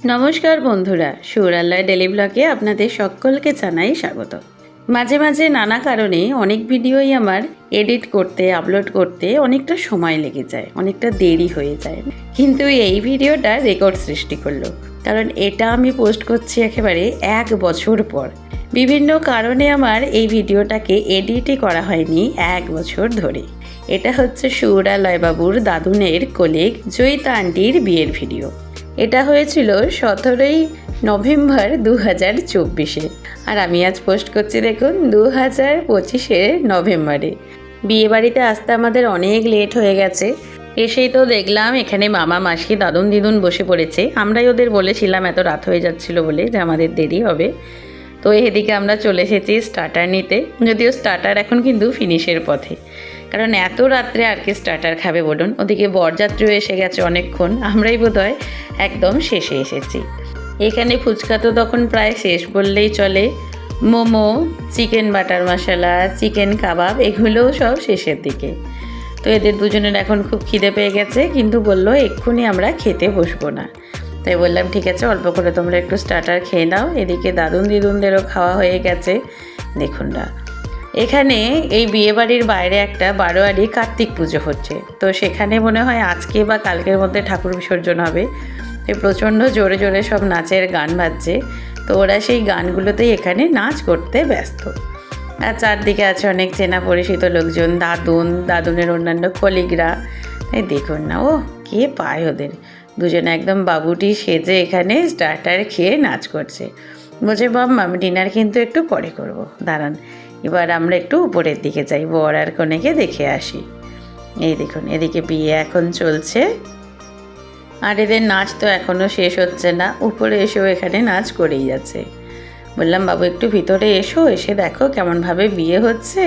নমস্কার বন্ধুরা, সুরাল্লার ডেলি ব্লগে আপনাদের সকলকে জানাই স্বাগত। মাঝে মাঝে নানা কারণে অনেক ভিডিওই আমার এডিট করতে আপলোড করতে অনেকটা সময় লেগে যায়, অনেকটা দেরি হয়ে যায়, কিন্তু এই ভিডিওটা রেকর্ড সৃষ্টি করলো। কারণ এটা আমি পোস্ট করছি একেবারে 1 বছর পর। বিভিন্ন কারণে আমার এই ভিডিওটাকে এডিটই করা হয়নি 1 বছর ধরে। এটা হচ্ছে সুরালয় বাবুর দাদুনের কলিগ জয়িতা আন্টির বিয়ের ভিডিও। এটা হয়েছিল 17ই নভেম্বর 2024-এ, আর আমি আজ পোস্ট করছি দেখুন 2025-এর নভেম্বরে। বিয়েবাড়িতে আসতে আমাদের অনেক লেট হয়ে গেছে। এসেই তো দেখলাম এখানে মামা মাসি দাদুন দিদুন বসে পড়েছে। আমরাই ওদের বলেছিলাম এত রাত হয়ে যাচ্ছিল বলে যে আমাদের দেরি হবে। তো এদিকে আমরা চলে এসেছি স্টার্টার নিতে, যদিও স্টার্টার এখন কিন্তু ফিনিশের পথে, কারণ এত রাত্রে আর কি স্টার্টার খাবে বলুন। ওদিকে বরযাত্রীও এসে গেছে অনেকক্ষণ, আমরাই বোধহয় একদম শেষে এসেছি। এখানে ফুচকা তো তখন প্রায় শেষ বললেই চলে। মোমো, চিকেন বাটার মশলা, চিকেন কাবাব এগুলোও সব শেষের দিকে। তো এদের দুজনের এখন খুব খিদে পেয়ে গেছে, কিন্তু বললো এক্ষুনি আমরা খেতে বসবো না। তাই বললাম ঠিক আছে, অল্প করে তোমরা একটু স্টার্টার খেয়ে নাও। এদিকে দাদুন দিদুনদেরও খাওয়া হয়ে গেছে। দেখুন না, এখানে এই বিয়েবাড়ির বাইরে একটা বারোয়ারি কার্তিক পুজো হচ্ছে। তো সেখানে মনে হয় আজকে বা কালকের মধ্যে ঠাকুর বিসর্জন হবে। প্রচণ্ড জোরে জোরে সব নাচের গান বাজছে। তো ওরা সেই গানগুলোতেই এখানে নাচ করতে ব্যস্ত। আর চারদিকে আছে অনেক চেনা পরিচিত লোকজন, দাদুনের অন্যান্য কলিগরা। এই দেখুন না, ও কে পায় ওদের। দুজনে একদম বাবুটি সেজে এখানে স্টার্টার খেয়ে নাচ করছে। বলছে বাবা ডিনার কিন্তু একটু পরে করব, দাঁড়ান। এবার আমরা একটু উপরের দিকে যাই, বর আর কনেকে দেখে আসি। এই দেখুন এদিকে বিয়ে এখন চলছে, আর এদের নাচ তো এখনও শেষ হচ্ছে না। উপরে এসেও এখানে নাচ করেই যাচ্ছে। বললাম বাবু একটু ভিতরে এসো, এসে দেখো কেমনভাবে বিয়ে হচ্ছে।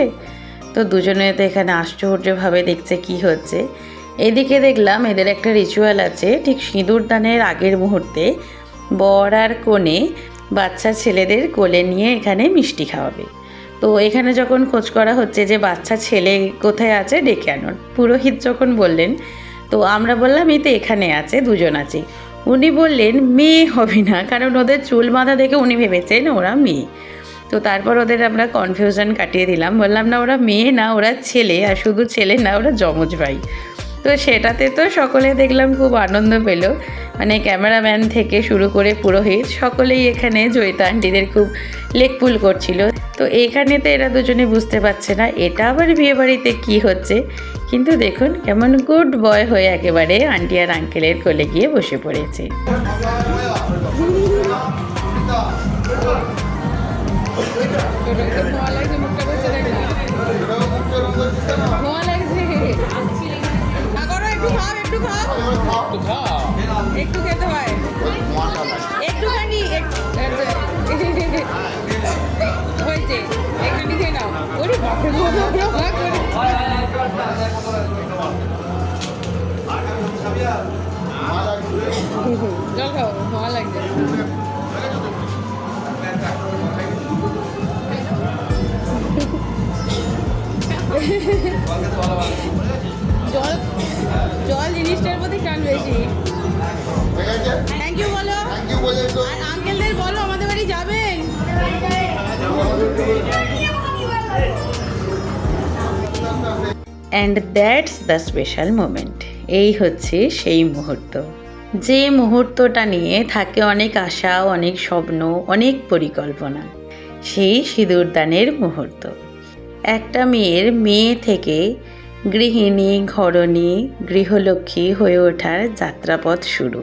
তো দুজনে তো এখানে আশ্চর্যভাবে দেখছে কি হচ্ছে। এদিকে দেখলাম এদের একটা রিচুয়াল আছে, ঠিক সিঁদুর দানের আগের মুহূর্তে বর আর কনে বাচ্চা ছেলেদের কোলে নিয়ে এখানে মিষ্টি খাওয়াবে। তো এখানে যখন খোঁজ করা হচ্ছে যে বাচ্চা ছেলে কোথায় আছে ডেকে আনোর, পুরোহিত যখন বললেন, তো আমরা বললাম এই তো এখানে আছে, দুজন আছে। উনি বললেন মেয়ে হবে না, কারণ ওদের চুল বাঁধা দেখে উনি ভেবেছেন ওরা মেয়ে। তো তারপর ওদের আমরা কনফিউশন কাটিয়ে দিলাম, বললাম না ওরা মেয়ে না, ওরা ছেলে। আর শুধু ছেলে না, ওরা যমজ ভাই। তো সেটাতে তো সকলে দেখলাম খুব আনন্দ পেল, মানে ক্যামেরাম্যান থেকে শুরু করে পুরোহিত সকলেই এখানে জয়িতা আন্টিদের খুব লেকপুল করছিল। তো এইখানে তো এরা দুজনে বুঝতে পারছে না এটা আবার বিয়েবাড়িতে কি হচ্ছে, কিন্তু দেখুন কেমন গুড বয় হয়ে একেবারে আন্টি আর আঙ্কেলের কোলে গিয়ে বসে পড়েছে। একটু খেতে হয়, একটুখানি হয়েছে, একটুখানি খেয়ে নাও। ওরে বাপরে, জল খাও, ভালো লাগছে। জল জল জিনিসটার প্রতি টান বেশি। থ্যাংক ইউ বলো, আর আঙ্কেলদের বলো আমাদের বাড়ি যাবেন। And that's the special moment. এই হচ্ছে সেই মুহূর্ত, যে মুহূর্তটা নিয়ে থাকে অনেক আশা, অনেক স্বপ্ন, অনেক পরিকল্পনা। সেই সিঁদুরদানের মুহূর্ত। একটা মেয়ে থেকে গৃহিণী, ঘরণী, গৃহলক্ষ্মী হয়ে ওঠার যাত্রাপথ শুরু।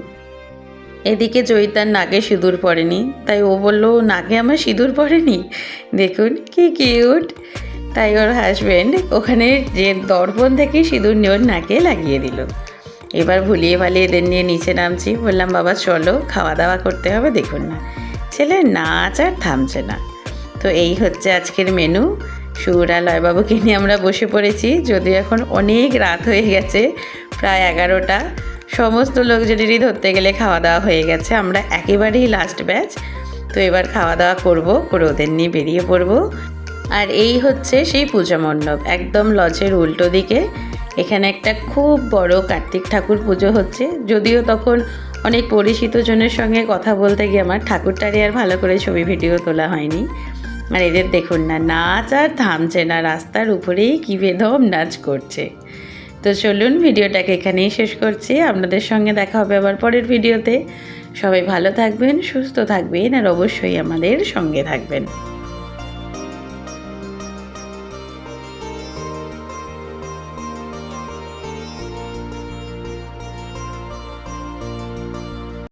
এদিকে জয়িতার নাকে সিঁদুর পড়েনি, তাই ও বলল নাকে আমার সিঁদুর পড়েনি, দেখুন কি কিউট। তাই ওর হাজব্যান্ড ওখানে যে দর্পণ থেকে সিঁদুর নিয়ে ওর নাকে লাগিয়ে দিল। এবার ভুলিয়ে ভালিয়ে এদের নিয়ে নিচে নামছি। বললাম বাবা চলো খাওয়া দাওয়া করতে হবে। দেখুন না, ছেলের নাচ আর থামছে না। তো এই হচ্ছে আজকের মেনু। সুরালয় বাবুকে নিয়ে আমরা বসে পড়েছি, যদিও এখন অনেক রাত হয়ে গেছে, প্রায় 11টা। সমস্ত লোকজনেরই ধরতে গেলে খাওয়া দাওয়া হয়ে গেছে, আমরা একেবারেই লাস্ট ব্যাচ। তো এবার খাওয়া দাওয়া করবো, করে ওদের নিয়ে বেরিয়ে পড়বো। আর এই হচ্ছে সেই পূজা মণ্ডপ, একদম লজের উল্টো দিকে। এখানে একটা খুব বড় কার্তিক ঠাকুর পুজো হচ্ছে, যদিও তখন অনেক পরিচিত জনের সঙ্গে কথা বলতে গিয়ে আমার ঠাকুরটারই আর ভালো করে ছবি ভিডিও তোলা হয়নি। আর এদের দেখুন না, নাচ আর থামছে না, রাস্তার উপরেই কী বেদম নাচ করছে। তো চলুন ভিডিওটাকে এখানেই শেষ করছি। আপনাদের সঙ্গে দেখা হবে আবার পরের ভিডিওতে। সবাই ভালো থাকবেন, সুস্থ থাকবেন আর অবশ্যই আমাদের সঙ্গে থাকবেন।